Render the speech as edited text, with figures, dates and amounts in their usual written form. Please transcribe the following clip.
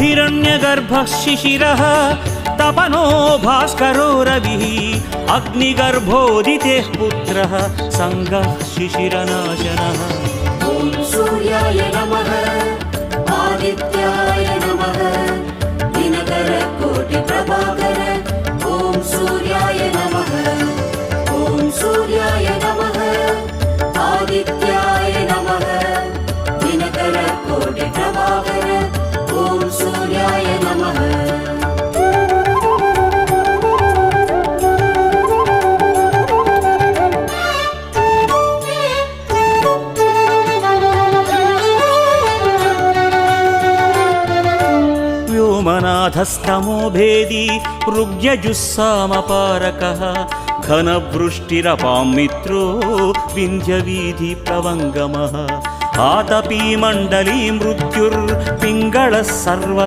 हिरण्यगर्भः शिशिरः तपनो भास्करो रविः अग्निगर्भोदितेः पुत्रः संगः शिशिरनाशनः। ॐ सूर्याय नमः आदित्याय नमः दिनकर कोटि प्रभाकर ॐ सूर्याय नमः। ॐ सूर्याय नमः आदित्याय नमः दिनकर कोटि प्रभाकर ॐ सूर्याय नमः। व्योमनाथस्तमो भेदी ऋग्यजुस्सामपारकः घनवृष्टिरपां मित्रो विन्ध्यवीधिप्रवङ्गमः आतपी मण्डली मृत्युर्पिङ्गळः सर्व